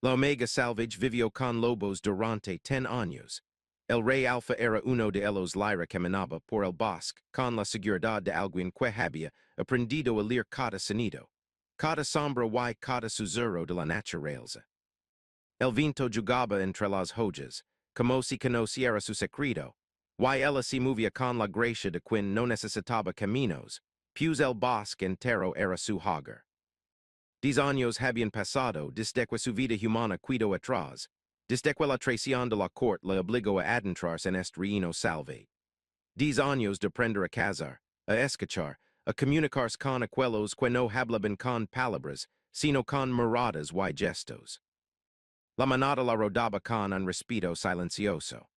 La Omega salvage vivio con lobos durante 10 años. El rey alfa era uno de ellos lyra caminaba por el bosque, con la seguridad de alguien que había aprendido a leer cada sonido, cada sombra y cada susurro de la naturaleza. El viento jugaba entre las hojas, como si conociera su secreto, y ella se movía con la gracia de quien no necesitaba caminos, pues el bosque entero era su hogar. 10 años habían pasado desde que su vida humana quedó atrás, desde que la traición de la corte le obligó a adentrarse en este reino salvaje. 10 años de aprender a cazar, a escuchar, a comunicarse con aquellos que no hablaban con palabras, sino con miradas y gestos. La manada la rodaba con un respeto silencioso.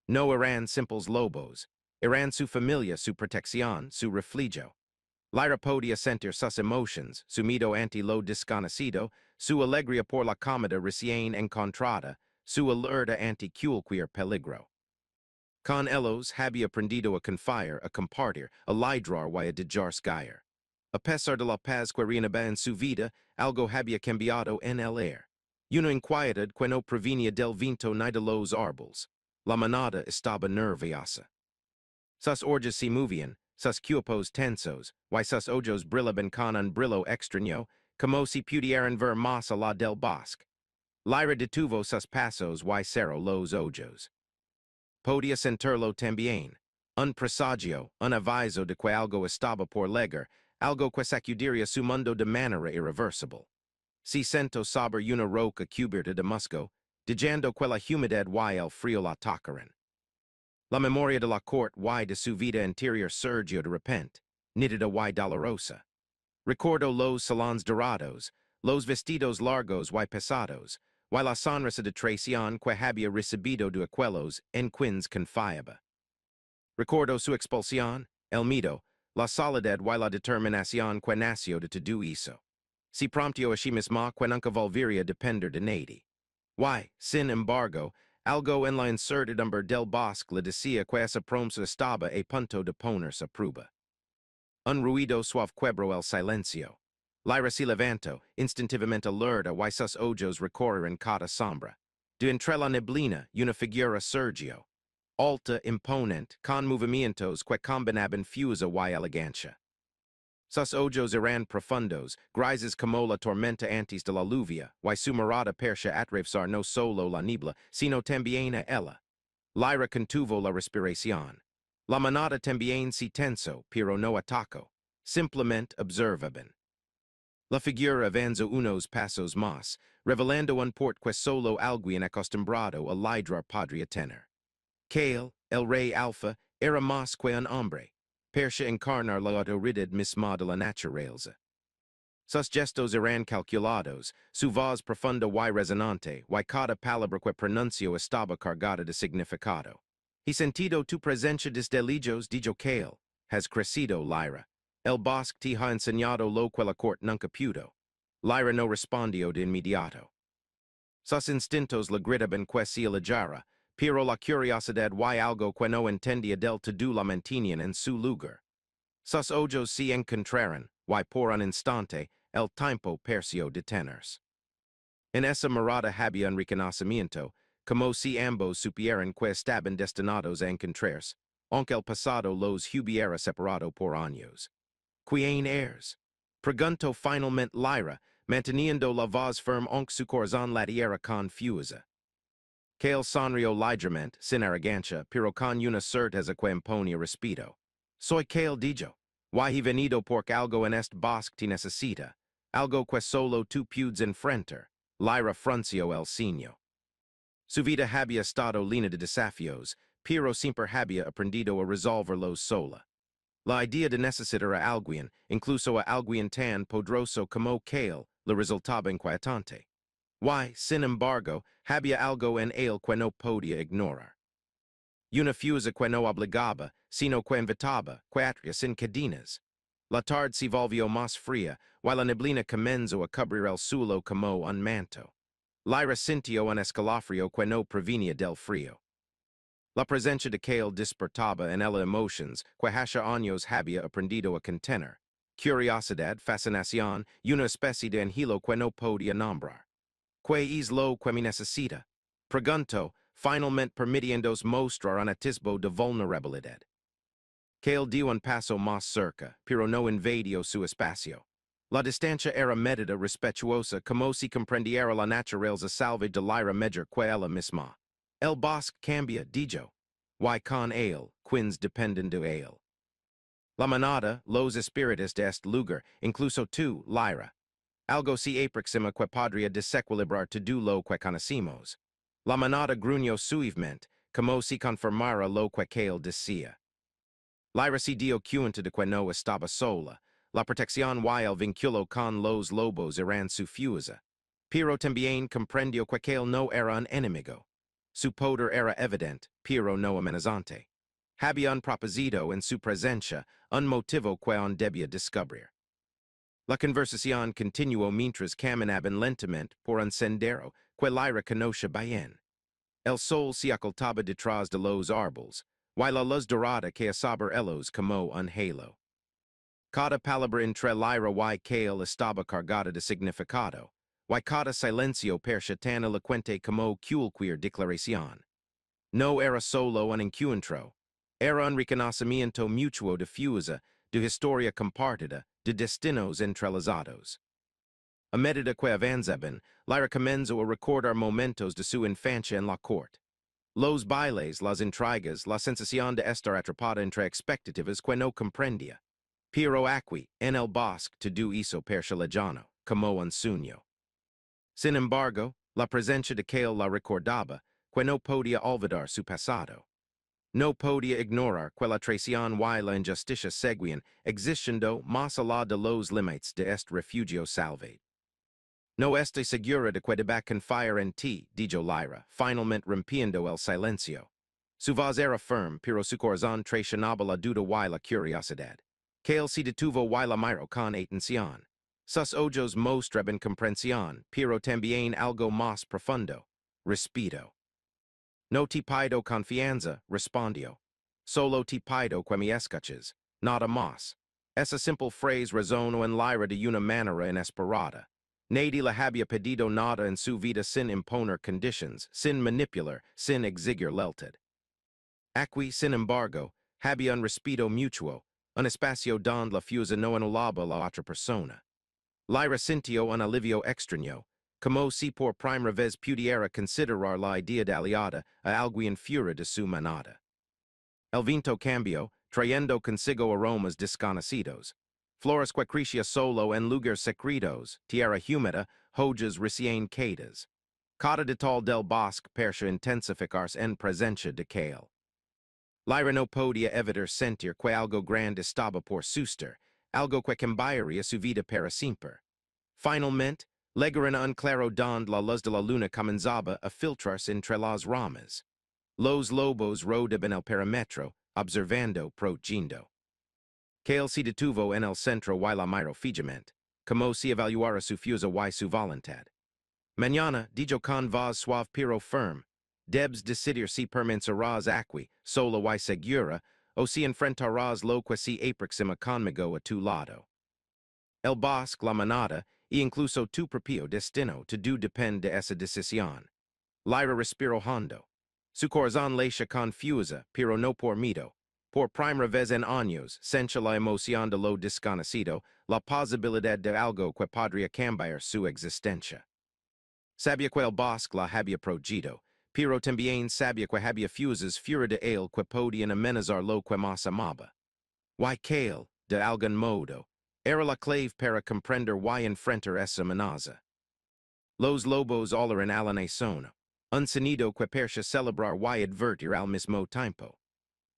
No eran simples lobos, eran su familia, su protección, su refugio. Lyra podía sentir sus emotions, su miedo ante lo desconocido, su alegría por la comida recién encontrada, su alerta ante cualquier peligro. Con ellos había aprendido a confiar, a compartir, a lidrar y a dejarse guiar. A pesar de la paz que reinaba en su vida, algo había cambiado en el aire. Una inquietud que no provenía del viento ni de los árboles. La manada estaba nerviosa. Sus orjas se movían, sus cuerpos tensos, y sus ojos brillaban con un brillo extraño, como si pudieran ver más allá del bosque. Lyra detuvo sus pasos y cerró los ojos. Podía sentirlo también. Un presagio, un aviso de que algo estaba por llegar, algo que sacudiría su mundo de manera irreversible. Si sentó sobre una roca cubierta de musgo, dejando que la humedad y el frío la tocaran. La memoria de la corte y de su vida interior surgió de repente, nítida y dolorosa. Recordó los salons dorados, los vestidos largos y pesados, y la sonrisa de traición que había recibido de aquellos en quienes confiaba. Recordó su expulsión, el miedo, la soledad y la determinación que nació de todo eso. Si promptió a sí misma que nunca volvería a depender de nadie. Y, sin embargo, algo en la incertidumbre del bosque le decía que esa promesa estaba a punto de ponerse a prueba. Un ruido suave quebró el silencio. Lyra se levantó, instintivamente alerta y sus ojos recorrieron cada sombra. De entre la neblina, una figura surgió. Alta, imponente, con movimientos que combinaban fuerza y elegancia. Sus ojos eran profundos, grises como la tormenta antes de la lluvia, y su mirada parecía atravesar no solo la niebla, sino también a ella. Lyra contuvo la respiración. La manada también se tensó, pero no atacó. Simplemente observaban. La figura avanzó unos pasos más, revelando un porte que solo alguien acostumbrado a lidrar podría tener. Kale, el rey alfa, era más que un hombre. Parecía encarnar la autoridad misma de la naturaleza. Sus gestos eran calculados, su voz profunda y resonante, y cada palabra que pronunció estaba cargada de significado. He sentido tu presencia desde lejos, dijo Kale. Has crecido, Lyra. El bosque te ha enseñado lo que la corte nunca pudo. Lyra no respondió de inmediato. Sus instintos le gritaban que se alejara, pero la curiosidad y algo que no entendía del todo la mantenían en su lugar. Sus ojos se encontraron, y por un instante, el tiempo pareció detenerse. En esa mirada había un reconocimiento, como si ambos supieran que estaban destinados a encontrarse, aunque el pasado los hubiera separado por años. ¿Quién eres? Preguntó finalmente Lyra, manteniendo la voz firme aunque su corazón latiera confusa. Kale sonrió ligeramente, sin arrogancia, pero con una certeza que imponía respeto. Soy Kale dijo. Y he venido porque algo en este bosque te necesita, algo que solo tú puedes enfrentar. Lyra frunció el ceño. Su vida había estado llena de desafíos, pero siempre había aprendido a resolverlos sola. La idea de necesitar a alguien, incluso a alguien tan poderoso como Kale, le resultaba inquietante. Y, sin embargo, había algo en él que no podía ignorar. Una fuerza que no obligaba, sino que invitaba, que atraía sin cadenas. La tarde se volvió más fría, y la neblina comenzó a cubrir el suelo como un manto. Lyra sintió un escalofrío que no provenía del frío. La presencia de Kale despertaba en ella emotions que hace años había aprendido a contener. Curiosidad, fascinación y una especie de anhelo que no podía nombrar. Que is lo que me necessita. Pregunto, finalmente permitiendos mostrar un atisbo de vulnerabilidad. Que el dio un paso más cerca, pero no invadio su espacio. La distancia era medida respetuosa como si comprendiera la naturaleza salve de l'ira mejor que ella misma. El bosque cambia, dijo. Y con él, quins dependen de él. La manada, los espíritus de este lugar, incluso tú, lyra. Algo si aproxima que podría desequilibrar todo lo que conocimos. La manada gruñó suavemente, como si confirmara lo que él decía. Lyra si dio cuenta de que no estaba sola. La protección y el vínculo con los lobos eran su fuerza. Pero también comprendió que él no era un enemigo. Su poder era evidente, pero no amenazante. Había un propósito en su presencia, un motivo que on debía descubrir. La conversación continuó mientras caminaban lentamente por un sendero que Lyra conocía bien. El sol se ocultaba detrás de los árboles, y la luz dorada que sobre ellos como un halo. Cada palabra entre Lyra y Kale estaba cargada de significado, y cada silencio parecía tan elocuente como cualquier declaración. No era solo un encuentro, era un reconocimiento mutuo de fuerza, de historia compartida, de destinos entrelazados. A medida que avanzaban, Lyra comenzó a recordar momentos de su infancia en la corte. Los bailes, las intrigas, la sensación de estar atrapada entre expectativas que no comprendía. Pero aquí, en el bosque, todo hizo percha lejano, como un sueño. Sin embargo, la presencia de Kale la recordaba, que no podía olvidar su pasado. No podía ignorar que la traición y la injusticia seguían existiendo más allá de los límites de este refugio salvaje. No estoy segura de que deba confiar en ti, dijo Lyra, finalmente rompiendo el silencio. Su voz era firme, pero su corazón traicionaba la duda y la curiosidad. Kale se detuvo y la miró con atención. Sus ojos mostraban comprensión, pero también algo más profundo. Respeto. No te pido confianza, respondió. Solo te pido que me escuches, nada más. Esa simple frase resonó en Lyra de una manera inesperada. Nadie le había pedido nada en su vida sin imponer conditions, sin manipular, sin exigir lealtad. Aquí, sin embargo, había un respeto mutuo, un espacio donde la fuerza no anulaba la otra persona. Lyra sintió un alivio extraño, como si por primera vez pudiera considerar la idea de aliada a alguien fuera de su manada. El viento cambió, trayendo consigo aromas desconocidos. Flores que crecían solo en lugares secretos, tierra húmeda, hojas recién caídas. Cada detalle del bosque parecía intensificarse en presencia de Kale. Lyra no podía evitar sentir que algo grande estaba por suceder, algo que cambiaría su vida para siempre. Finalmente, llegaron a un claro donde la luz de la luna comenzaba a filtrarse entre las ramas. Los lobos rodaban el perímetro, observando protegiendo. Kale se detuvo en el centro y la miró fijamente, como si evaluara su fuerza y su voluntad. Mañana, dijo con voz suave pero firme, debes decidir si permanecerás aquí, sola y segura, o si enfrentarás lo que se aproxima conmigo a tu lado. El bosque, la manada, e incluso tu propio destino, todo depende de esa decisión. Lyra respiró hondo. Su corazón late confusa, pero no por miedo. Por primera vez en años, sentía la emoción de lo desconocido, la posibilidad de algo que podría cambiar su existencia. Sabía que el bosque la había protegido, pero también sabía que había fuerzas fuera de él que podían amenazar lo que más amaba. Y Kale, de algún modo, era la clave para comprender y enfrentar esa amenaza. Los lobos hablaron a la nación, un sonido que parecía celebrar y advertir al mismo tiempo.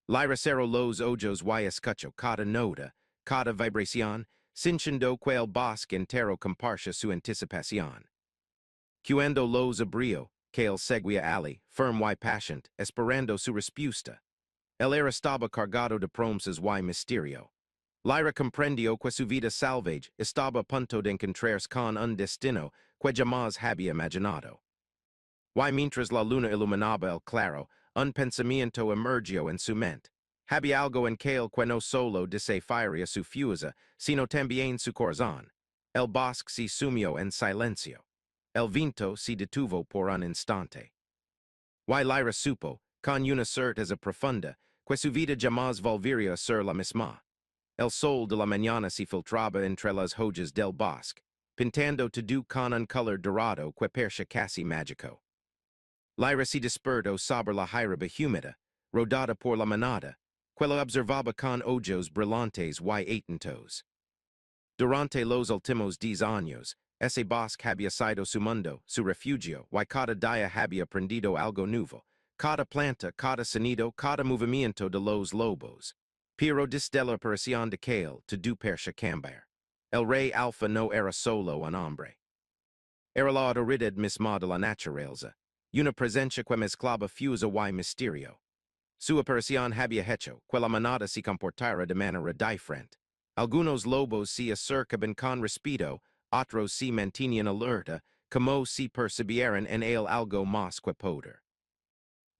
Lyra cerró los ojos y escuchó cada nota, cada vibración, sintiendo que el bosque entero compartía su anticipación. Cuando los abrió, Kale seguía Ali, firme y paciente, esperando su respuesta. El aire estaba cargado de promesas y misterio. Lyra comprendió que su vida salvaje estaba a punto de encontrarse con un destino que jamás había imaginado. Y mientras la luna iluminaba el claro, un pensamiento emergió en su mente. Había algo en Kale que no solo desafiaría su fuerza, sino también su corazón. El bosque se sumió en silencio. El vinto si detuvo por un instante. Y lyra supo, con una certeza profunda, que su vida jamás volvería a ser la misma. El sol de la mañana se filtraba entre las hojas del bosque, pintando todo con un color dorado que parecía casi mágico. Lyra se despertó sobre la hierba húmeda, rodada por la manada, que la observaba con ojos brillantes y atentos. Durante los últimos 10 años, ese bosque había sido su mundo, su refugio, y cada día había aprendido algo nuevo, cada planta, cada sonido, cada movimiento de los lobos. Pero desde la aparición de Kale, todo parecía cambiar. El rey Alfa no era solo un hombre. Era la autoridad misma de la naturaleza, una presencia que mezclaba fuerza y misterio. Su aparición había hecho que la manada se comportara de manera diferente. Algunos lobos se acercaban con respeto, otros se mantenían alerta, como si percibieran en él algo más que poder.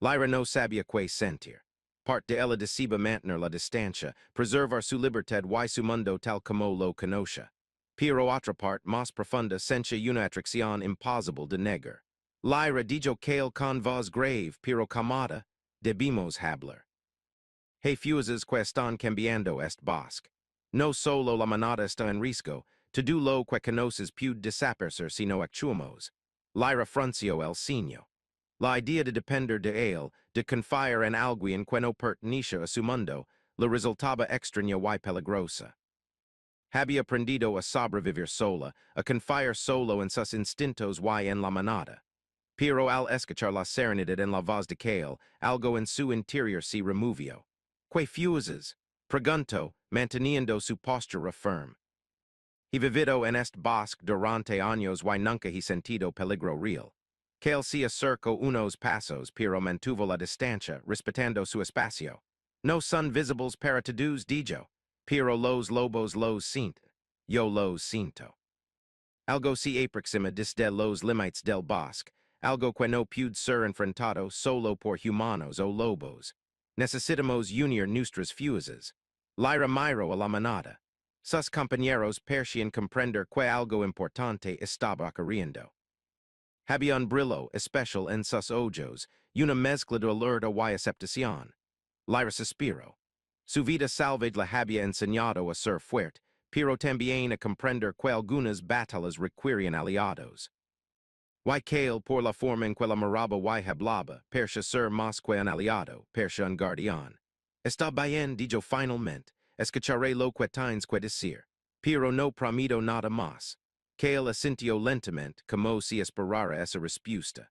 Lyra no sabía qué sentir. Parte de ella deseaba mantener la distancia, preservar su libertad y su mundo tal como lo conocía. Pero otra parte más profunda sentía una atracción imposible de negar. Lyra dijo que el con voz grave pero calmada, debimos hablar. Hay fuerzas que están cambiando este bosque. No solo la manada está en riesgo, todo lo que conoces puede desaparecer si no actuamos. Lyra frunció el ceño. La idea de depender de él, de confiar en alguien que no pertenece a su mundo, le resultaba extraña y peligrosa. Había aprendido a sobrevivir sola, a confiar solo en sus instintos y en la manada. Pero al escuchar la serenidad en la voz de Kale, algo en su interior se removió. ¿Qué fuerzas? Preguntó, manteniendo su postura firme. He vivido en este bosque durante años y nunca he sentido peligro real. Kale se acercó unos pasos, pero mantuvo la distancia, respetando su espacio. No son visibles para todos, dijo, pero los lobos los sienten. Yo los siento. Algo se aproxima desde los límites del bosque, algo que no puede ser enfrentado solo por humanos o lobos. Necesitamos unir nuestras fuerzas. Lyra miró a la manada. Sus compañeros parecían comprender que algo importante estaba ocurriendo. Había un brillo especial en sus ojos, y una mezcla de alerta y aceptación. Lyra suspiró. Su vida salvaje la había enseñado a ser fuerte, pero también a comprender que algunas batallas requieren aliados. Y Kale, por la forma en que la miraba y hablaba, parecía ser más que un aliado, parecía un guardián. Está bien, dijo finalmente, escucharé lo que tienes que decir, pero no prometo nada más. Kale asintió lentamente, como si esperara esa respuesta.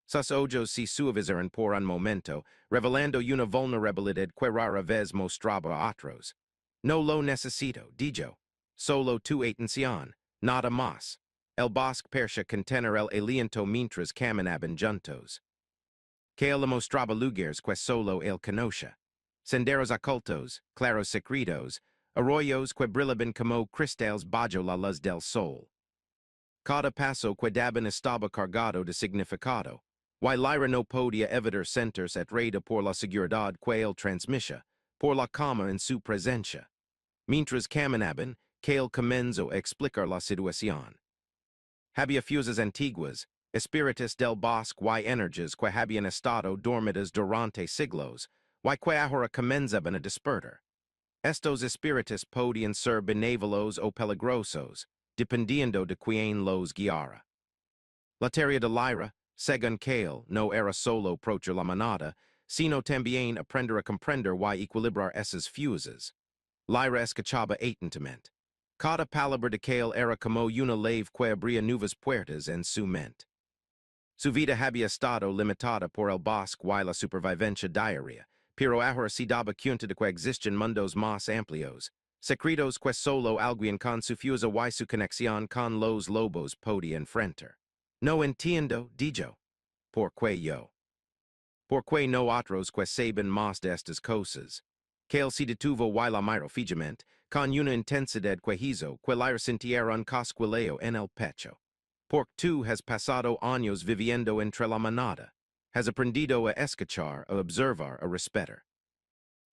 Sus ojos se suavizaron por un momento, revelando una vulnerabilidad que rara vez mostraba a otros. No lo necesito, dijo. Solo tu atención, nada más. El bosque parecía contener el aliento mientras caminaban juntos. Que le mostraba lugares que solo él conocía. Senderos ocultos, claros secretos, arroyos que brillaban como cristales bajo la luz del sol. Cada paso que daban estaba cargado de significado. Y Lyra no podía evitar sentirse atraída por la seguridad que él transmitía, por la calma en su presencia. Mientras caminaban, Kale comenzó a explicar la situación. Había fuerzas antiguas, espíritus del bosque y energias que habían estado dormidas durante siglos, y que ahora comenzaban a despertar. Estos espíritus podían ser benévolos o peligrosos, dependiendo de quien los guiara. La tarea de Lyra, según Kale, no era solo proteger la manada, sino también aprender a comprender y equilibrar esas fuerzas. Lyra escuchaba atentamente. Cada palabra de Kale era como una llave que abría nuevas puertas en su mente. Su vida había estado limitada por el bosque y la supervivencia diaria, pero ahora se daba cuenta de que existen mundos más amplios, secretos que solo alguien con su fuerza y su conexión con los lobos podía enfrentar. No entiendo, dijo. ¿Por qué yo? ¿Por qué no otros que saben más de estas cosas? Kale se detuvo y la miró fijamente, con una intensidad que hizo que Lyra sintiera un cosquilleo en el pecho. Porque tú has pasado años viviendo entre la manada. Has aprendido a escuchar, a observar, a respetar.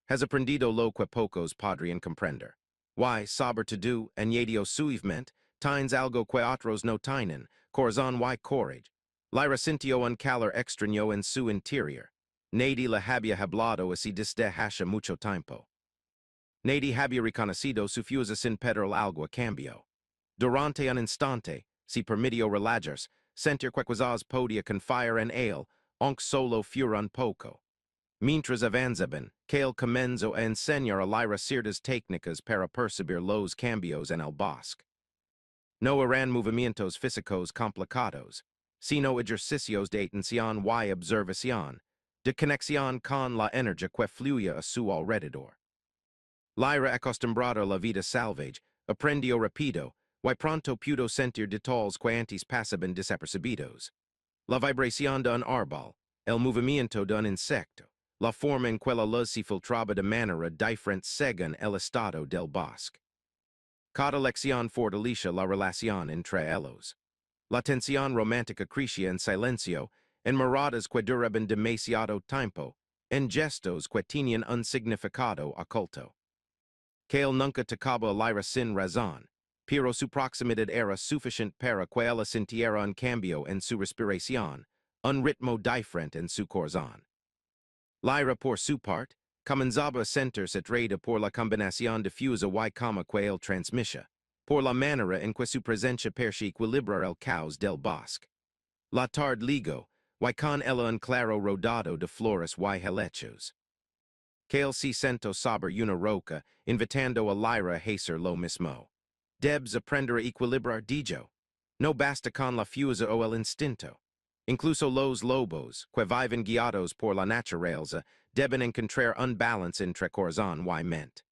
Has aprendido lo que pocos podrían comprender. Y, sobre todo, añadió suavemente, tienes algo que otros no tienen, corazon y courage. Lyra sintio un calor extraño en su interior. Nadie la había hablado así desde hace mucho tiempo. Nadie había reconocido su fuerza sin pedir algo a cambio. Durante un instante, si permitió relajarse, sentir que quizás podía confiar en él, aunque solo fuera un poco. Mientras avanzaban, Kale comenzó a enseñar a Lyra ciertas técnicas para percibir los cambios en el bosque. No eran movimientos físicos complicados, sino ejercicios de atención y observación, de conexión con la energía que fluía a su alrededor. Lyra, acostumbrada a la vida salvaje, aprendió rápido, y pronto pudo sentir detalles que antes pasaban desapercibidos. La vibración de un árbol, el movimiento de un insecto, la forma en que la luz se filtraba de manera diferente según el estado del bosque. Cada lección fortalecía la relación entre ellos. La tensión romántica crecía en silencio, en miradas que duraban demasiado tiempo, en gestos que tenían un significado oculto. Kale nunca tocaba a Lyra sin razón, pero su proximidad era suficiente para que ella sintiera un cambio en su respiración, un ritmo diferente en su corazón. Lyra, por su parte, comenzaba a sentirse atraída por la combinación difusa y cómo que él transmitía, por la manera en que su presencia parecía equilibrar el caos del bosque. La tarde ligó, y con ella un claro rodado de flores y helechos. Kale se sentó sobre una roca, invitando a Lyra a hacer lo mismo. Debes aprender a equilibrar, dijo. No basta con la fuerza o el instinto. Incluso los lobos, que viven guiados por la naturaleza, deben encontrar un balance entre corazón y mente.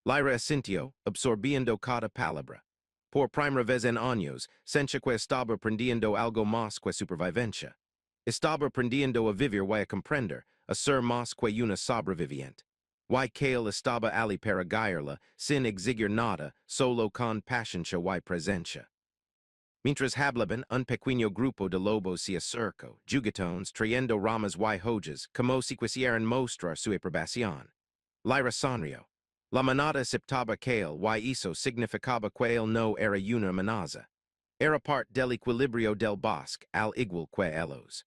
Lyra asintió, absorbiendo cada palabra. Por primera vez en años, sentía que estaba aprendiendo algo más que supervivencia. Estaba aprendiendo a vivir y a comprender, a ser más que una sobreviviente. Y Kale estaba ali para guiarla, sin exigir nada, solo con paciencia y presencia. Mientras hablaban, un pequeño grupo de lobos se acercó, juguetones, trayendo ramas y hojas, como si quisieran mostrar su aprobación. Lyra sonrió. La manada aceptaba Kale y eso significaba que él no era una amenaza. Era parte del equilibrio del bosque, al igual que ellos.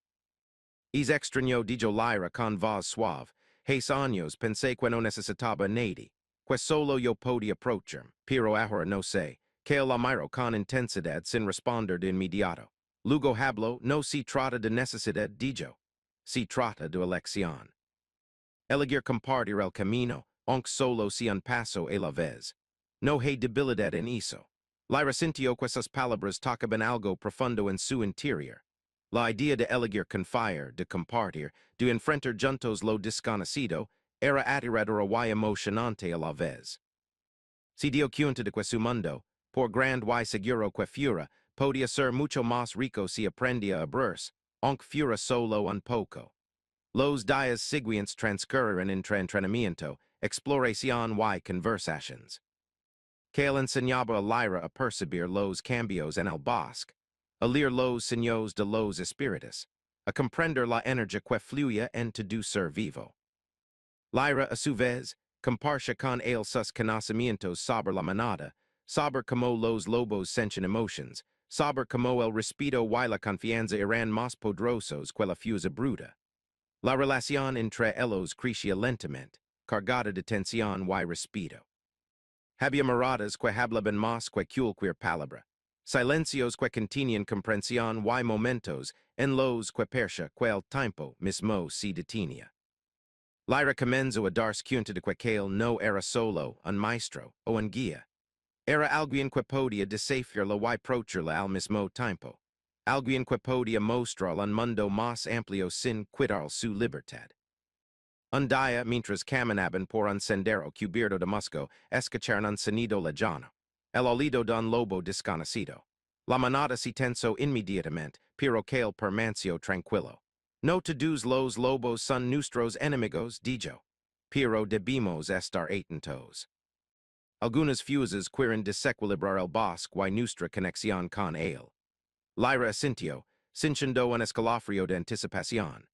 Es extraño, dijo Lyra con voz suave. Hace años pensé que no necesitaba nadie, que solo yo podía approachar, pero ahora no sé. Kale la miró con intensidad sin responder de inmediato. Luego habló, no se trata de necesidad, dijo. Se trata de elección. Elegir compartir el camino, aunque solo sea un paso a la vez. No hay debilidad en eso. Lyra sintió que esas palabras tocaban algo profundo en su interior. La idea de elegir confiar, de compartir, de enfrentar juntos lo desconocido, era aterradora y emocionante a la vez. Se dio cuenta de que su mundo, por grande y seguro que fuera, podía ser mucho más rico si aprendía a abrirse, aunque fuera solo un poco. Los días siguientes transcurrieron entre entrenamiento, exploración y conversaciones. Kale enseñaba a Lyra a percibir los cambios en el bosque, a leer los signos de los espíritus, a comprender la energía que fluye en todo ser vivo. Lyra, a su vez, compartía con él sus conocimientos sobre la manada, sobre cómo los lobos sienten emociones, sobre cómo el respeto y la confianza eran más poderosos que la fuerza bruta. La relación entre ellos crecía lentamente, cargada de tensión y respeto. Había miradas que hablaban más que cualquier palabra, silencios que contenían comprensión y momentos en los que parecía que el tiempo mismo se detenía. Lyra comenzó a darse cuenta de que Kale no era solo un maestro o un guía. Era alguien que podía desafiarla y aprovecharla al mismo tiempo. Alguien que podía mostrarle un mundo más amplio sin quitar su libertad. Un día, mientras caminaban por un sendero cubierto de musgo, escucharon un sonido lejano, el olido de un lobo desconocido. La manada se tensó inmediatamente, pero Kale permaneció tranquilo. No todos los lobos son nuestros enemigos, dijo, pero debemos estar atentos. Algunas fuerzas quieren desequilibrar el bosque y nuestra conexión con él. Lyra asintió, sintiendo un escalofrío de anticipación.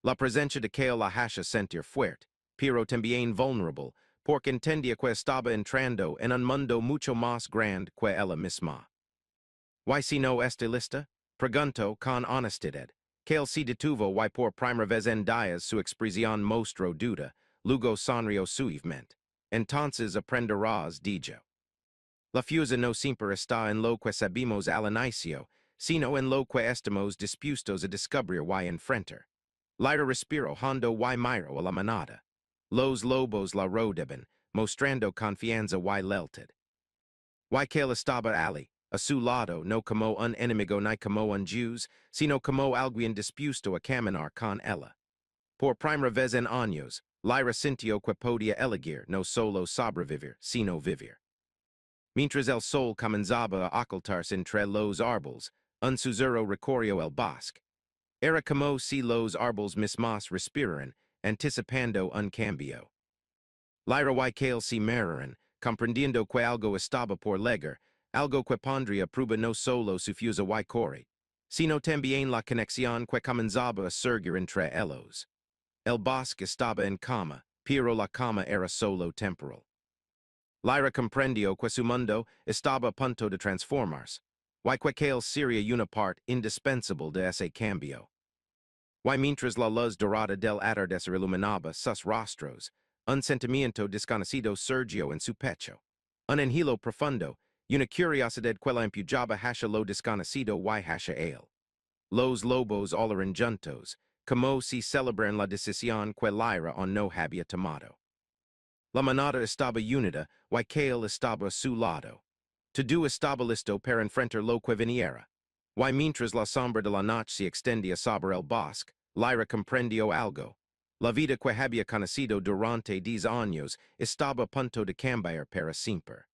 La presencia de Kale la hacía sentir fuerte, pero también vulnerable, porque entendía que estaba entrando en un mundo mucho más grande que ella misma. Y si no este lista? Pregunto con honestidad. Kale si detuvo y por primera vez en dias su expresión mostro duda, luego sonrió suavemente. Entonces aprenderás, dijo. La fusa no siempre está en lo que sabemos al inicio, sino en lo que estamos dispuestos a descubrir y enfrentar. Lyra respiro hondo y miro a la manada. Los lobos la rodeban, mostrando confianza y lealtad. Y que él estaba ali, a su lado, no como un enemigo ni como un Jews, sino como alguien dispuesto a caminar con ella. Por primera vez en años, Lyra sintió que podía elegir no solo sobrevivir, sino vivir. Mientras el sol comenzaba a ocultarse entre los árboles, un susurro recorrió el bosque. Era como si los árboles mismos respiraran, anticipando un cambio. Lyra y Kale se miraron, comprendiendo que algo estaba por llegar, algo que pondría a prueba no solo su fusa y core, sino también la conexión que comenzaba a surgir entre ellos. El bosque estaba en cama, pero la cama era solo temporal. Lyra comprendió que su mundo estaba a punto de transformarse, y que Kale sería una parte indispensable de ese cambio. Y mientras la luz dorada del atardecer iluminaba sus rostros, un sentimiento desconocido surgió en su pecho. Un anhelo profundo, una curiosidad que la empujaba hacia lo desconocido y hacia él. Los lobos olaron juntos, como si celebraran la decisión que Lyra aún no había tomado. La manada estaba unida, y Kale estaba a su lado. Todo estaba listo para enfrentar lo que viniera. Y mientras la sombra de la noche se extendía sobre el bosque, Lyra comprendió algo. La vida que había conocido durante 10 años estaba a punto de cambiar para siempre.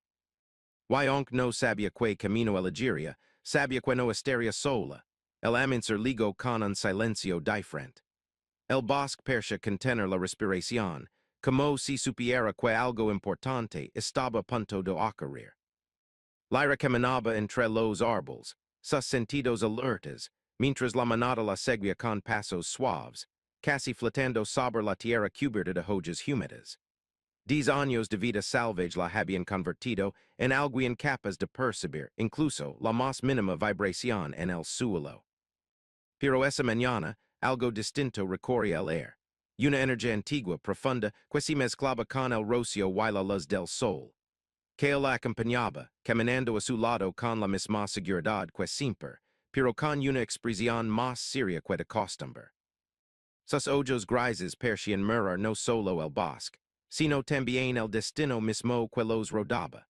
Y aunque no sabía qué camino elegiría, sabía que no estaría sola. El amencer ligó con un silencio diferente. El bosque parecía contener la respiración, como si supiera que algo importante estaba a punto de ocurrir. Lyra caminaba entre los árboles, sus sentidos alertas, mientras la manada la seguía con pasos suaves, casi flotando sobre la tierra cubierta de hojas húmedas. 10 años de vida salvaje la habían convertido en algo incapaz de percibir incluso la más mínima vibración en el suelo. Pero esa mañana, algo distinto recorría el aire. Una energía antigua, profunda, que se mezclaba con el rocío y la luz del sol. Que la acompañaba, caminando a su lado con la misma seguridad que siempre, pero con una expresión más seria que de costumbre. Sus ojos grises parecían mirar no solo el bosque, sino también el destino mismo que los rodaba.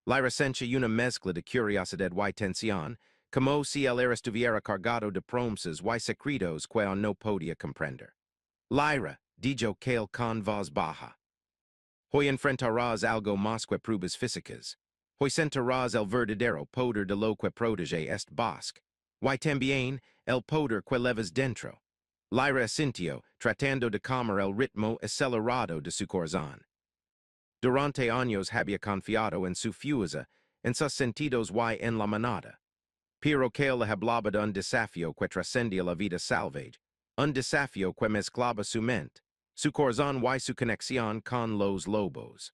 Lyra sentía una mezcla de curiosidad y tensión, como si él estuviera cargado de promesas y secretos que aún no podía comprender. Lyra, dijo Kale con voz baja. Hoy enfrentarás algo más que pruebas físicas. Hoy sentirás el verdadero poder de lo que protege este bosque. Y también el poder que llevas dentro. Lyra asintió, tratando de calmar el ritmo acelerado de su corazón. Durante años había confiado en su fuerza, en sus sentidos y en la manada. Pero que le hablaba de un desafío que trascendía la vida salvaje, un desafío que mezclaba su mente, su corazón y su conexión con los lobos.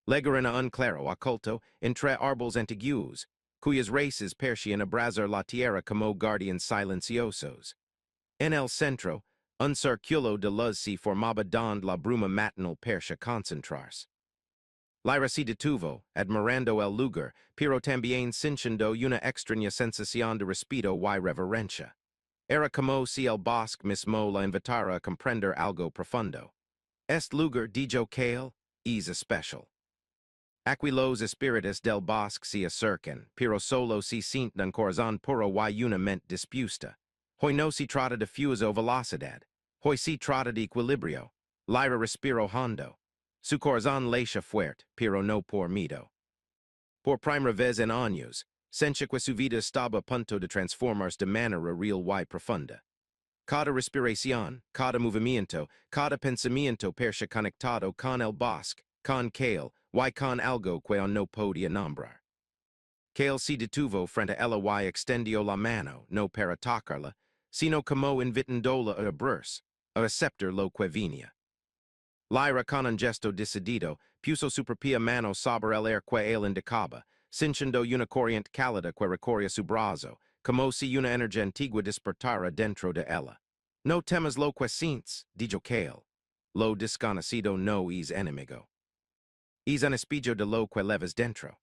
Legaron a un claro oculto entre árboles antiguos, cuyas raíces parecían abrazar la tierra como guardianes silenciosos. En el centro, un círculo de luz se formaba donde la bruma matinal parecía concentrarse. Lyra se detuvo, admirando el lugar, pero también sintiendo una extraña sensación de respeto y reverencia. Era como si el bosque mismo la invitara a comprender algo profundo. Este lugar, dijo Kale, es especial. Aquí los espíritus del bosque se acercan, pero solo se sienten un corazón puro y una mente dispuesta. Hoy no se trata de fuerza o velocidad. Hoy se trata de equilibrio. Lyra respiró hondo. Su corazón late fuerte, pero no por miedo. Por primera vez en años, sentía que su vida estaba a punto de transformarse de manera real y profunda. Cada respiración, cada movimiento, cada pensamiento parecía conectado con el bosque, con Kale, y con algo que aún no podía nombrar. Kale se detuvo frente a ella y extendió la mano, no para tocarla, sino como invitándola a abrirse, a aceptar lo que venía. Lyra con un gesto decidido puso su propia mano sobre el aire que él indicaba, Cinchendo una corriente cálida que recorria su brazo, como si una energia antigua despertara dentro de ella. No temas lo que sientes, dijo Kale. Lo desconocido no es enemigo. Es un espillo de lo que leves dentro.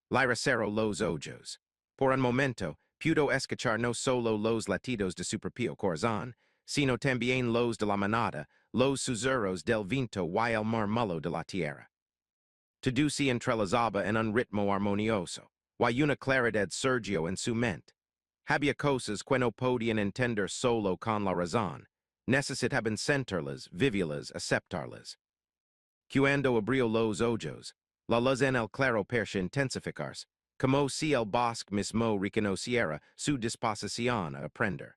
Lyra cerró los ojos. Por un momento, pudo escuchar no solo los latidos de su propio corazón, sino también los de la manada, los susurros del viento y el murmullo de la tierra. Todo se entrelazaba en un ritmo armonioso, y una claridad surgió en su mente. Había cosas que no podían entender solo con la razón. Necesitaban sentirlas, vivirlas, aceptarlas. Cuando abrió los ojos, la luz en el claro parecía intensificarse, como si el bosque mismo reconociera su disposición a aprender.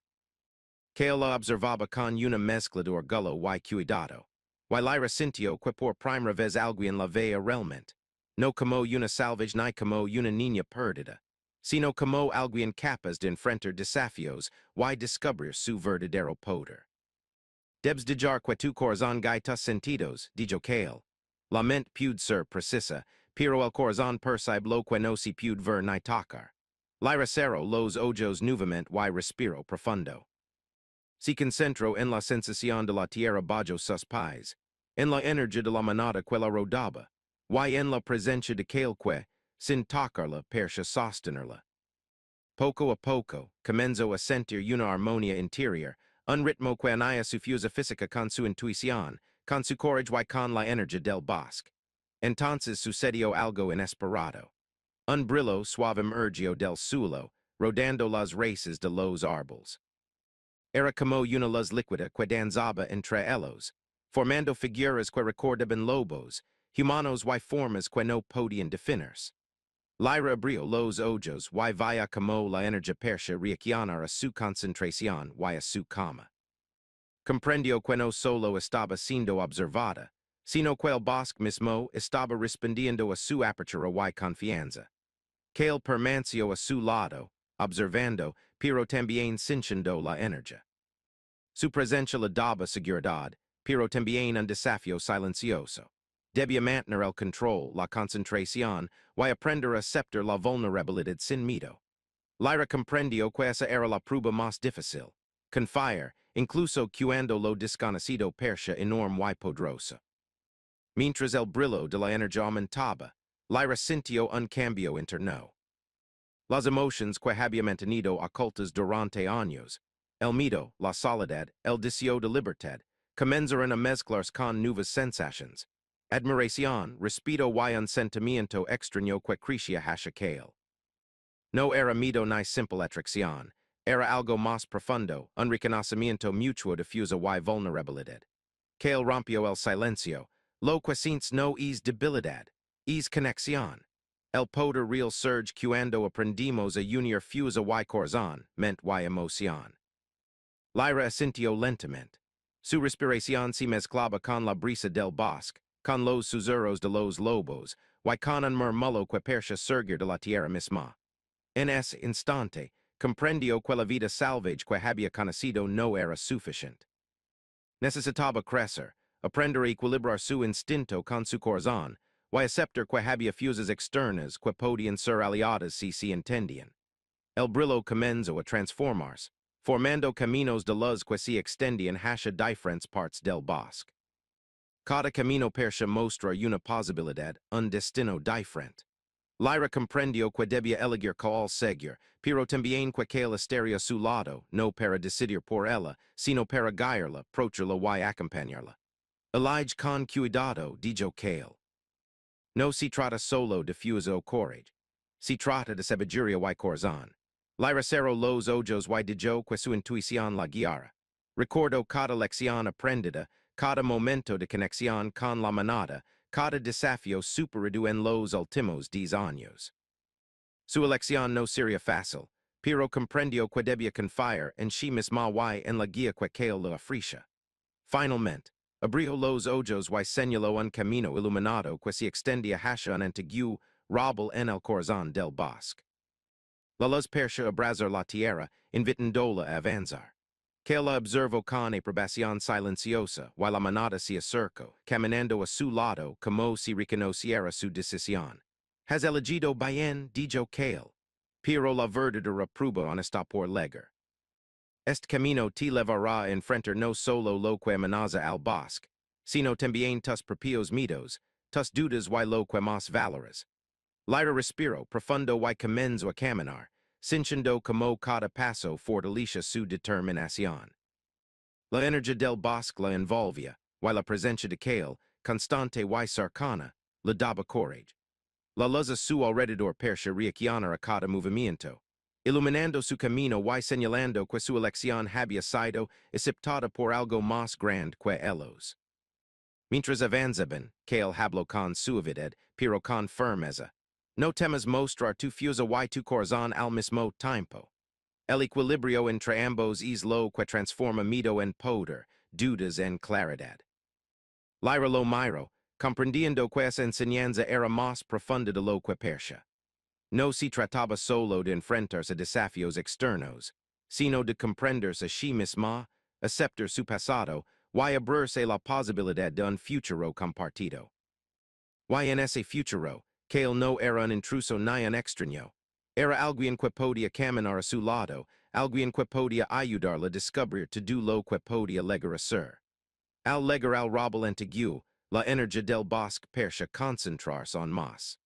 Kale la observaba con una mezcla de orgullo y cuidado. Y Lyra sintió que por primera vez alguien la veía realmente, no como una salvage ni como una niña perdida, sino como alguien capaz de enfrentar desafíos y descubrir su verdadero poder. Debes dejar que tu corazón guíe tus sentidos, dijo Kale. La mente puede ser precisa, pero el corazón percibe lo que no se puede ver ni tocar. Lyra cerró los ojos nuevamente y respiró profundo. Se concentró en la sensación de la tierra bajo sus pies, en la energía de la manada que la rodaba, y en la presencia de Kale que, sin tocarla, parecía sostenerla. Poco a poco, comenzó a sentir una armonía interior, un ritmo que unía su fuerza física con su intuición, con su courage y con la energía del bosque. Entonces sucedió algo inesperado. Un brillo suave emergió del suelo, rodando las raíces de los árboles. Era como una luz líquida que danzaba entre ellos, formando figuras que recordaban lobos, humanos y formas que no podían definirse. Lyra abrió los ojos y veía como la energía persa reaccionar a su concentración y a su calma. Comprendió que no solo estaba siendo observada, sino que el bosque mismo estaba respondiendo a su apertura y confianza. Kale permaneció a su lado, observando, pero también sintiendo la energía. Su presencia le daba seguridad, pero también un desafío silencioso. Debía mantener el control, la concentración, y aprender a aceptar la vulnerabilidad sin miedo. Lyra comprendió que esa era la prueba más difícil. Confiar, incluso cuando lo desconocido parecía enorme y poderoso. Mientras el brillo de la energía aumentaba, Lyra sintió un cambio interno. Las emociones que había mantenido ocultas durante años, el miedo, la soledad, el deseo de libertad, comenzaron a mezclarse con nuevas sensaciones. Admiración, respeto y un sentimiento extraño que crecía hacia Kale. No era miedo ni simple atracción, era algo más profundo, un reconocimiento mutuo de fuerza y vulnerabilidad. Kale rompió el silencio. Lo que sientes no es debilidad, es conexión. El poder real surge cuando aprendimos a unir fuerza y corazón, mente y emoción. Lyra asintió lentamente. Su respiración se mezclaba con la brisa del bosque, con los susurros de los lobos, y con un murmullo que parecía surgir de la tierra misma. En ese instante, comprendió que la vida salvaje que había conocido no era suficiente. Necesitaba crecer, aprender a equilibrar su instinto con su corazón, y aceptar que había fuerzas externas que podían ser aliadas si se entendían. El brillo comenzó a transformarse, formando caminos de luz que se extendían hacia diferentes partes del bosque. Cada camino parecía mostrar una posibilidad, un destino diferente. Lyra comprendió que debía elegir cuál seguir, pero también que Kale estaría a su lado, no para decidir por ella, sino para guiarla, protegerla y acompañarla. Elige con cuidado, dijo Kale. No se trata solo de fuerza o courage. Se trata de sabiduría y corazón. Lyra cerró los ojos y dijo que su intuición la guiara. Recordó cada lección aprendida, cada momento de conexión con la manada, cada desafío superado en los últimos 10 años. Su elección no sería fácil, pero comprendió que debía confiar en sí misma y en la guía que Kale le ofrecía. Finalmente, abrió los ojos y señaló un camino iluminado que se extendía hacia un antiguo rábal en el corazón del bosque. La luz parecía abrazar la tierra, invitándola a avanzar. Kale la observó con aprobación silenciosa, y la manada se acercó, caminando a su lado como si reconociera su decisión. Has elegido bien dicho Kale. Pero la verdadera prueba on esta por leger. Est camino te levará enfrentar no solo lo que amenaza al bosque, sino también tus propios miedos, tus dudas y lo que más valoras. Lyra respiro profundo y comenzo a caminar, sintiendo como cada paso fortalece su determinación. La energía del bosque la envolvía, y la presencia de Kale, constante y cercana, le daba courage. La luz a su alrededor percha reacciona a cada movimiento, iluminando su camino y señalando que su elección había sido aceptada por algo más grande que ellos. Mientras avanzaban, Kale habló con suavidad, pero con firmeza. No temas mostrar tu fuerza y tu corazón al mismo tiempo. El equilibrio entre ambos es lo que transforma miedo en poder, dudas en claridad. Lyra lo miro, comprendiendo que esa enseñanza era más profunda de lo que percha. No se trataba solo de enfrentarse a desafíos externos, sino de comprenderse a sí misma, aceptar su pasado, y abrirse la posibilidad de un futuro compartido. Y en ese futuro, Kale no era un intruso ni un extraño. Era alguien que podía caminar a su lado, alguien que podía ayudarle a descubrir todo lo que podía llegar a ser. Al llegar al rabal antiguo, la energía del bosque percha concentrarse en más.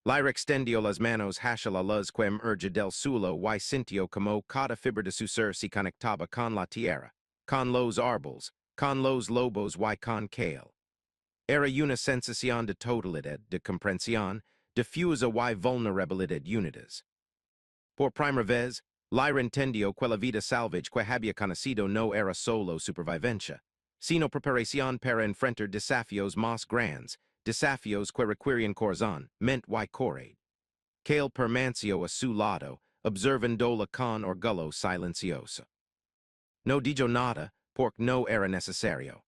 Lyra extendió las manos hacia la luz que emerge del suelo y sintió como cada fibra de su ser se conectaba con la tierra, con los árboles, con los lobos y con Kale. Era una sensación de totalidad, de comprensión, difusa y vulnerabilidad unidas. Por primera vez, Lyra entendió que la vida salvaje que había conocido no era solo supervivencia, sino preparación para enfrentar desafíos más grandes, desafíos que requieren corazón, mente y courage. Kale permaneció a su lado, observándola con orgullo silencioso. No dijo nada, porque no era necesario.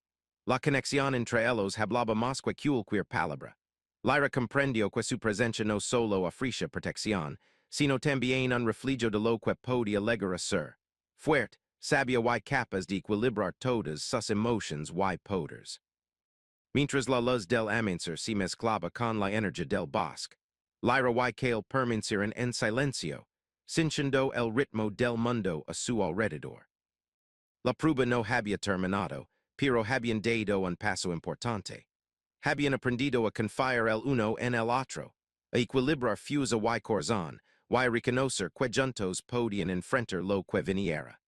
La conexión entre ellos hablaba más que cualquier palabra. Lyra comprendió que su presencia no solo ofrecía protección, sino también un reflejo de lo que podía llegar a ser. Fuerte, sabia y capaz de equilibrar todas sus emociones y poderes. Mientras la luz del amanecer se mezclaba con la energía del bosque, Lyra y Kale permanecieron en silencio, sintiendo el ritmo del mundo a su alrededor. La prueba no había terminado, pero habían dado un paso importante. Habían aprendido a confiar el uno en el otro, a equilibrar fuerza y corazón, y a reconocer que juntos podían enfrentar lo que viniera.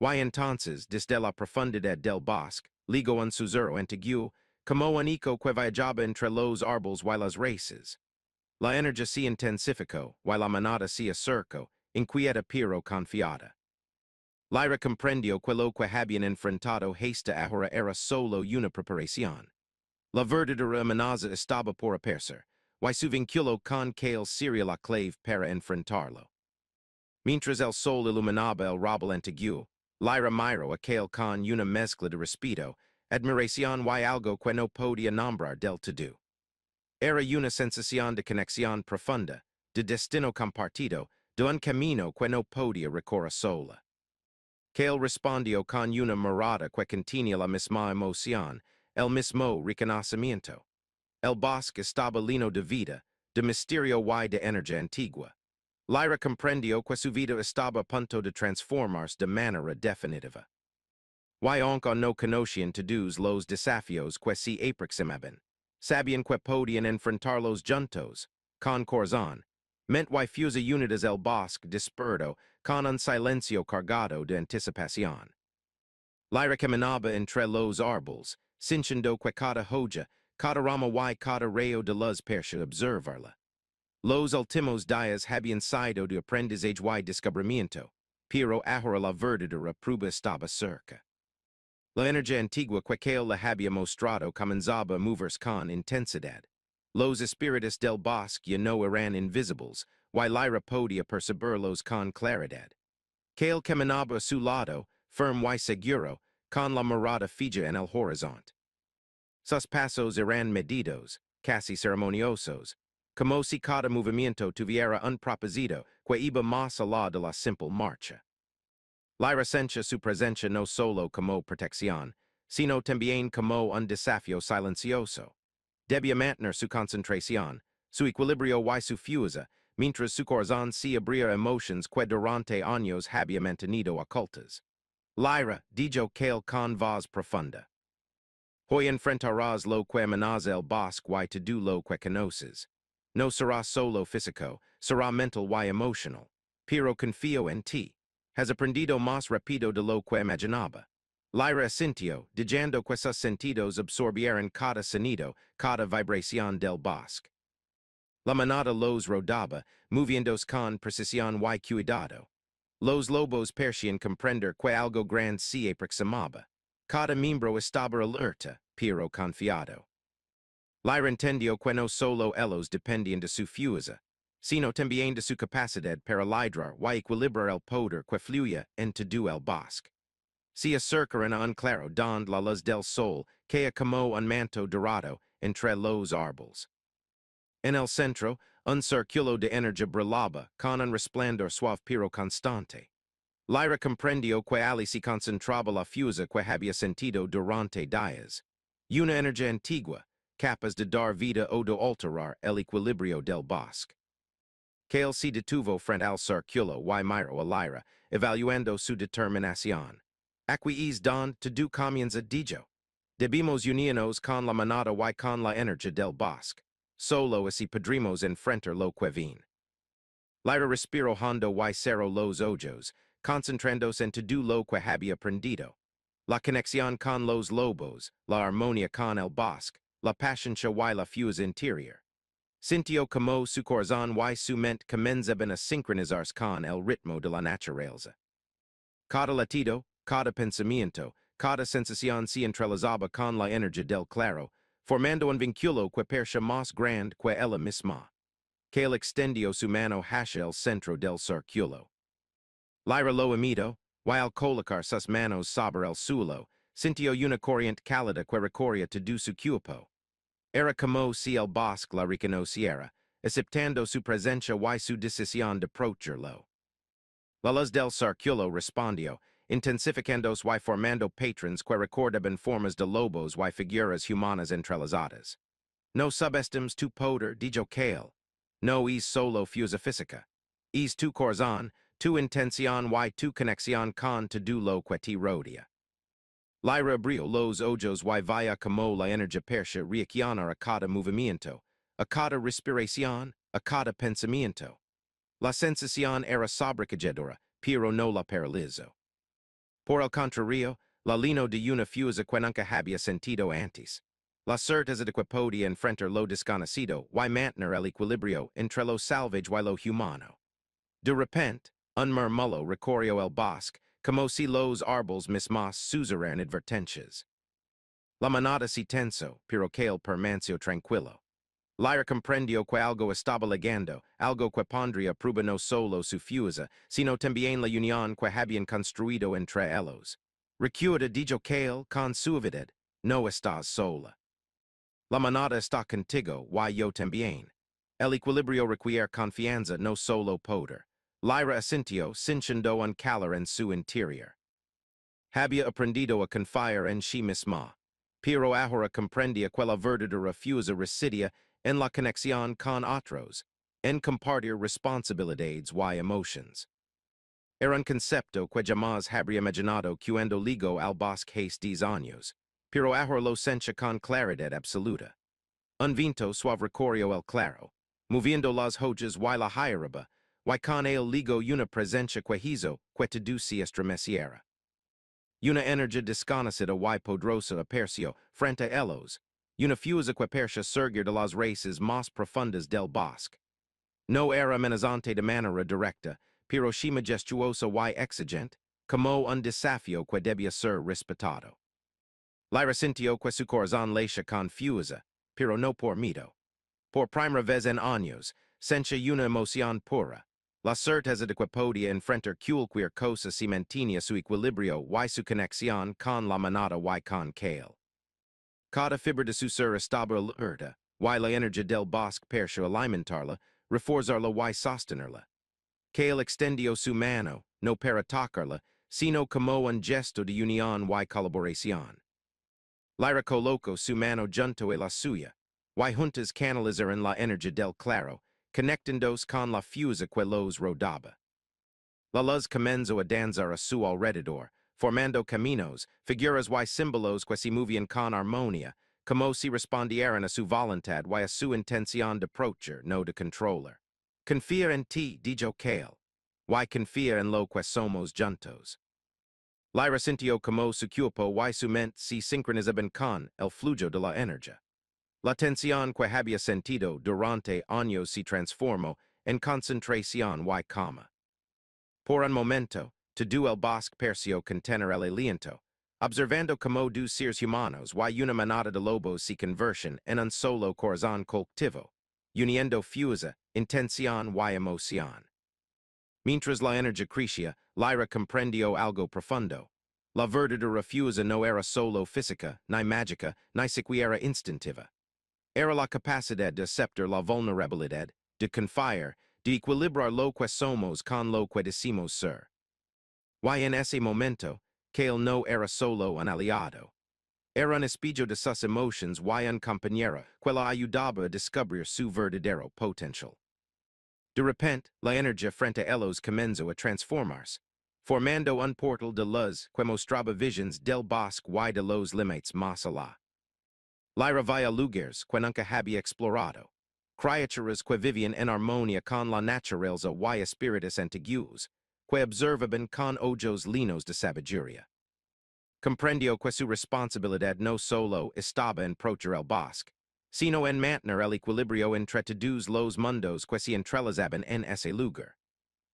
Y entonces, desde la profundidad del bosque, ligó un susurro antiguo, como un eco que viajaba entre los árboles y las raíces. La energía se intensificó, y la manada se acercó, inquieta pero confiada. Lyra comprendió que lo que habían enfrentado hasta ahora era solo una preparación. La verdadera amenaza estaba por aparecer, y su vínculo con Kale sería la clave para enfrentarlo. Mientras el sol iluminaba el rabal antiguo, Lyra miró a Kale con una mezcla de respeto, admiración y algo que no podía nombrar del todo. Era una sensación de conexión profunda, de destino compartido, de un camino que no podía recorrer sola. Kale respondió con una mirada que contenía la misma emoción, el mismo reconocimiento. El bosque estaba lleno de vida, de misterio y de energía antigua. Lyra comprendió que su vida estaba a punto de transformarse de manera definitiva. Y aunque no conocían todos los desafíos que se aproximaban, sabían que podían enfrentarlos juntos, con corazón, mente y fuerza unidas. El bosque despertó con un silencio cargado de anticipación. Lyra caminaba entre los árboles, sintiendo que cada hoja, cada rama y cada rayo de luz percha observarla. Los últimos días habían sido de aprendizaje y descubrimiento, pero ahora la verdadera prueba estaba cerca. La energía antigua que Kale le había mostrado comenzaba a moverse con intensidad. Los espíritus del bosque ya no eran invisibles, y Lyra podía percibirlos con claridad. Kale caminaba a su lado, firme y seguro, con la mirada fija en el horizonte. Sus pasos eran medidos, casi ceremoniosos, como si cada movimiento tuviera un propósito que iba más allá de la simple marcha. Lyra sentía su presencia no solo como protección, sino también como un desafío silencioso. Debía mantener su concentración, su equilibrio y su fusa, mientras su corazón se abría emotions que durante años había mantenido ocultas. Lyra, dijo que con voz profunda. Hoy enfrentarás lo que amenaza el bosque y todo lo que conoces. No será solo físico, será mental y emocional. Pero confío en ti. Has aprendido más rápido de lo que imaginaba. Lyra asintió, dejando que sus sentidos absorbieran cada sonido, cada vibración del bosque. La manada los rodaba, moviéndose con precisión y cuidado. Los lobos parecían comprender que algo grande se aproximaba. Cada miembro estaba alerta, pero confiado. Lyra entendió que no solo ellos dependían de su fuerza, sino también de su capacidad para liderar y equilibrar el poder que fluía en todo el bosque. Se acercaron a un claro donde la luz del sol caía como un manto dorado entre los árboles. En el centro, un círculo de energía brillaba con un resplandor suave pero constante. Lyra comprendió que allí se concentraba la fuerza que había sentido durante días. Una energía antigua, capaz de dar vida o de alterar el equilibrio del bosque. Kale se detuvo frente al círculo y miró a Lyra, evaluando su determinación. Aquí es donde todo comienza, dijo. Debemos unirnos con la manada y con la energía del bosque. Solo así podremos enfrentar lo que viene. Lyra respiró hondo y cerró los ojos, concentrándose en todo lo que había aprendido. La conexión con los lobos, la armonía con el bosque, la paciencia y la fuerza interior. Sintió como su corazón y su mente comenzaban a sincronizarse con el ritmo de la naturaleza. Cada latido, cada pensamiento, cada sensación se entrelazaba con la energía del claro, formando un vínculo que parecía más grande que ella misma. Kale extendió su mano hacia el centro del círculo. Lyra lo imitó, y al colocar sus manos sobre el suelo, sintió una corriente cálida que recorría todo su cuerpo. Era como si el bosque la reconociera, aceptando su presencia y su decisión de aprovecharlo. La luz del círculo respondió, intensificándose y formando patrons que recordaban formas de lobos y figuras humanas entrelazadas. No subestimes tu poder, dijo Kale. No es solo fuerza física. Es tu corazón, tu intención y tu conexión con todo lo que te rodea. Lyra abrió los ojos y vaya como la energía persa reaccionar a cada movimiento, a cada respiración, a cada pensamiento. La sensación era sobrecogedora, pero no la paralizó. Por el contrario, la lino de una fuerza que nunca había sentido antes. La certeza de que podía enfrentar lo desconocido y mantener el equilibrio entre lo salvaje y lo humano. De repente, un murmullo recorrió el bosque, como si los árboles mismos susurraran advertencias. La manada se tensó, pero Kale permaneció tranquilo. Lyra comprendió que algo estaba ligando, algo que pondría a prueba no solo su fuerza, sino también la unión que habían construido entre ellos. Recuerda, dijo Kale, con suavidad, no estás sola. La manada está contigo, y yo también. El equilibrio requiere confianza, no solo poder. Lyra asintió, sintiendo un calor en su interior. Había aprendido a confiar en sí misma, pero ahora comprendía que la verdadera fuerza residía en la conexión con otros, en compartir responsabilidades y emotions. Era un concepto que jamás habría imaginado cuando ligó al bosque hace 10 años, pero ahora lo sentía con claridad absoluta. Un viento suave recorrió el claro, moviendo las hojas y la hierba, y con él ligó una presencia que hizo que todo se estremeciera. Una energía desconocida y poderosa apareció frente a ellos, una fuerza que parecía surgir de las raíces más profundas del bosque. No era amenazante de manera directa, pero sí majestuosa y exigente, como un desafío que debía ser respetado. Lyra sintió que su corazón latía con fuerza, pero no por miedo. Por primera vez en años, sentía una emoción pura. La certeza de que podía enfrentar cualquier cosa si mantenía su equilibrio y su conexión con la manada y con Kale. Cada fibra de su ser estaba alerta, y la energía del bosque parecía alimentarla, reforzarla y sostenerla. Kale extendió su mano, no para tocarla, sino como un gesto de unión y colaboración. Lyra colocó su mano junto a la suya, y juntas canalizan la energía del claro, conectandos con la fusa que los rodaba. La luz comenzó a danzar a su alrededor, formando caminos, figuras y símbolos que se movían con armonía, como si respondieran a su voluntad y a su intención de proteger, no de controlar. Confía en ti, dijo Kale. Y confía en lo que somos juntos. Lyra sintió como su cuerpo y su mente se sincronizaban con el flujo de la energía. La tensión que había sentido durante años se transformó en concentración y calma. Por un momento, todo el bosque pareció contener el aliento, observando como dos seres humanos y una manada de lobos se convergen en un solo corazón colectivo, uniendo fuerza, intención y emoción. Mientras la energía crecía, Lyra comprendió algo profundo. La verdadera fuerza no era solo física, ni mágica, ni siquiera instintiva. Era la capacidad de aceptar la vulnerabilidad, de confiar, de equilibrar lo que somos con lo que decimos ser. Y en ese momento, Kale no era solo un aliado. Era un espejo de sus emociones y un compañero que la ayudaba a descubrir su verdadero potencial. De repente, la energía frente a ellos comenzó a transformarse, formando un portal de luz que mostraba visions del bosque y de los límites más allá. Lyra veía lugares que nunca había explorado, criaturas que vivían en armonía con la naturaleza y espíritus antiguos, que observaban con ojos llenos de sabiduría. Comprendió que su responsabilidad no solo estaba en proteger el bosque, sino en mantener el equilibrio entre todos los mundos que se entrelazaban en ese lugar.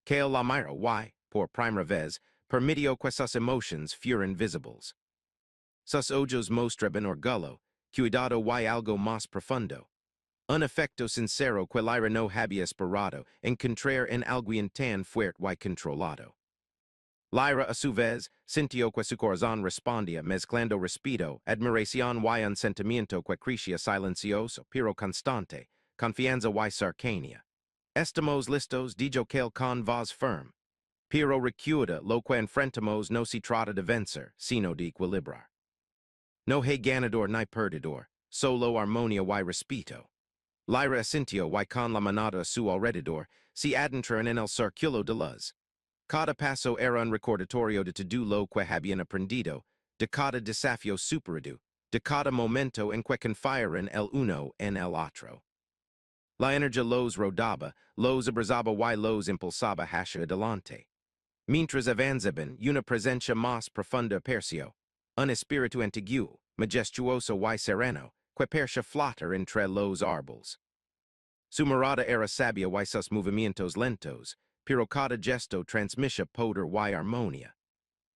Que la miró y, por primera vez, permitió que sus emociones fueran visibles. Sus ojos mostraban orgullo, cuidado y algo más profundo. Un afecto sincero que Lyra no había esperado encontrar en alguien tan fuerte y controlado. Lyra, a su vez, sintió que su corazón respondía mezclando respeto, admiración y un sentimiento que crecía silencioso, pero constante, confianza y cercanía. Estamos listos, dijo Kale con voz firme. Pero recuerda, lo que enfrentamos no se trata de vencer, sino de equilibrar. No hay ganador ni perdedor, solo armonía y respeto. Lyra asintió y con la manada a su alrededor, se adentraron en el círculo de luz. Cada paso era un recordatorio de todo lo que habían aprendido, de cada desafío superado, de cada momento en que confiaron el uno en el otro. La energía los rodaba, los abrazaba y los impulsaba hacia adelante. Mientras avanzaban, una presencia más profunda apareció, un espíritu antiguo, majestuoso y sereno, que parecía flotar entre los árboles. Su mirada era sabia y sus movimientos lentos, pero cada gesto transmitía poder y armonía.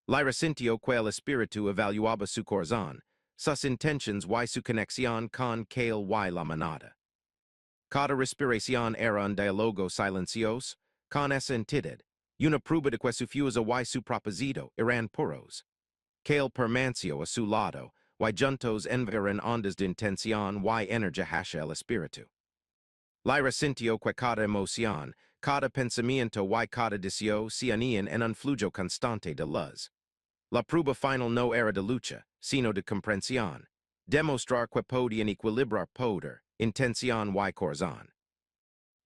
Lyra sintió que el espíritu evaluaba su corazón, sus intenciones y su conexión con Kale y la manada. Cada respiración era un diálogo silencioso, con esa entidad, una prueba de que su fuerza y su propósito eran puros. Kale permaneció a su lado, y juntos enviaron ondas de intención y energía hacia el espíritu. Lyra sintió que cada emoción, cada pensamiento y cada deseo se unían en un flujo constante de luz. La prueba final no era de lucha, sino de comprensión, demostrar que podían equilibrar poder, intención y corazón.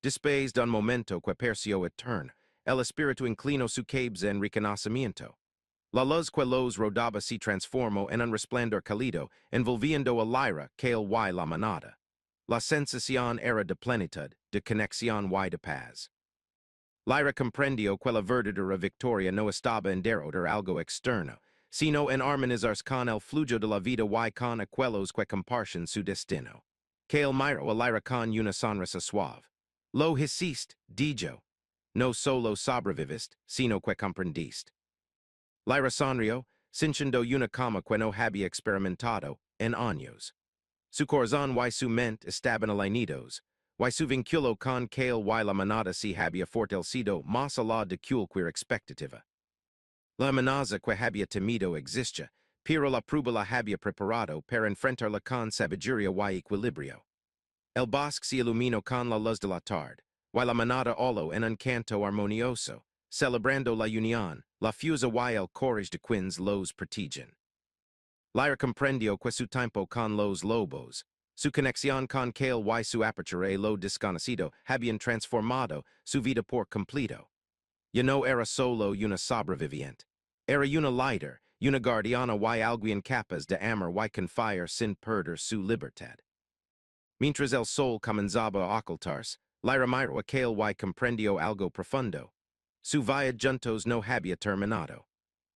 Después de un momento que pareció eterno, el espíritu inclinó su cabeza en reconocimiento. La luz que los rodaba se transformó en un resplandor cálido, envolviendo a Lyra, Kale y la manada. La sensación era de plenitud, de conexión y de paz. Lyra comprendió que la verdadera victoria no estaba en derrotar algo externo, sino en armonizarse con el flujo de la vida y con aquellos que comparten su destino. Kale miró a Lyra con una sonrisa suave. Lo hiciste, dijo. No solo sobreviviste, sino que comprendiste. Lyra sonrió, sintiendo una calma que no había experimentado en años. Su corazón y su mente estaban alineados, y su vínculo con Kale y la manada se había fortalecido más allá de cualquier expectativa. La amenaza que había temido existía, pero la prueba la había preparado para enfrentarla con sabiduría y equilibrio. El bosque se iluminó con la luz de la tarde, y la manada habló en un canto armonioso, celebrando la unión, la fuerza y el courage de quienes los protegen. Lyra comprendió que su tiempo con los lobos, Su conexión con Kale y su apertura lo desconocido habían transformado su vida por completo. Ya no era solo una sobreviviente. Era una líder, una guardiana y alguien capaz de amar y confiar sin perder su libertad. Mientras el sol comenzaba a ocultarse, Lyra miró a Kale y comprendió algo profundo. Su viaje juntos no había terminado.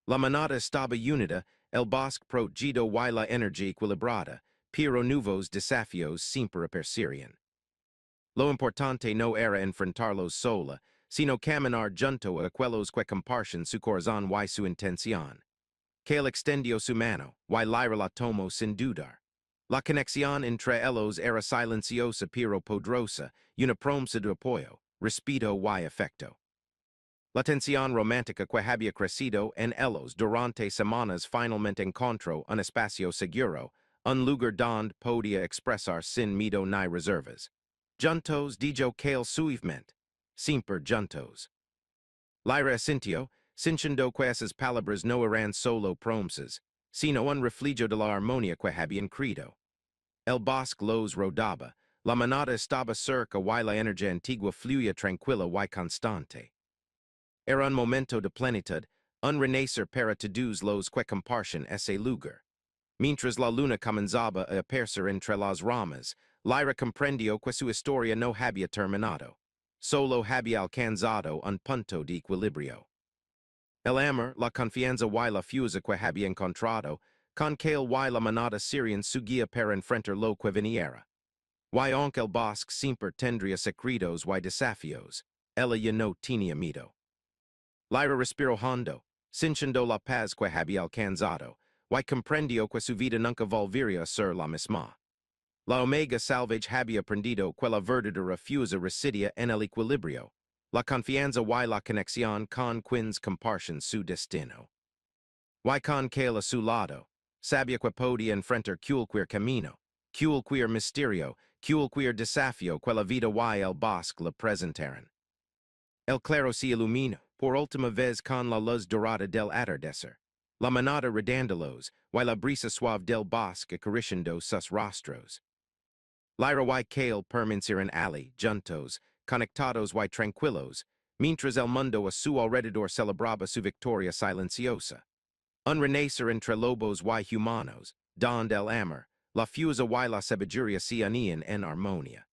La manada estaba unida, el bosque protegido y la energía equilibrada, pero nuevos desafíos siempre aparecerían. Lo importante no era enfrentarlos sola, sino caminar junto a aquellos que comparten su corazón y su intención. Kale extendió su mano, y Lyra la tomó sin dudar. La conexión entre ellos era silenciosa pero poderosa, una promesa de apoyo, respeto y afecto. La tensión romántica que había crecido en ellos durante semanas finalmente encontró un espacio seguro, un lugar donde podía expresar sin miedo ni reservas. Juntos dijo Kale suavemente, siempre juntos. Lyra asintió, sintiendo que esas palabras no eran solo promesas, sino un reflejo de la armonía que habían creado. El bosque los rodaba, la manada estaba cerca y la energía antigua fluía tranquila y constante. Era un momento de plenitud, un renacer para todos los que comparten ese lugar. Mientras la luna comenzaba a aparecer entre las ramas, Lyra comprendió que su historia no había terminado. Solo había alcanzado un punto de equilibrio. El amor, la confianza y la fuerza que había encontrado, con Kale y la manada serían su guía para enfrentar lo que viniera. Y aunque el bosque siempre tendría secretos y desafíos, ella ya no tenía miedo. Lyra respiró hondo, sintiendo la paz que había alcanzado, y comprendió que su vida nunca volvería a ser la misma. La omega salvage había aprendido que la verdadera fuerza residía en el equilibrio, la confianza y la conexión con quienes comparten su destino. Y con Kale a su lado, sabía que podía enfrentar cualquier camino, cualquier misterio, cualquier desafío que la vida y el bosque le presentaran. El claro se iluminó, por última vez con la luz dorada del atardecer. La manada redándolos, y la brisa suave del bosque acariciando sus rostros. Lyra y Kale permanecieron allí, juntos, conectados y tranquilos, mientras el mundo a su alrededor celebraba su victoria silenciosa. Un renacer entre lobos y humanos, donde el amor, la fuerza y la sabiduría se unían en armonía.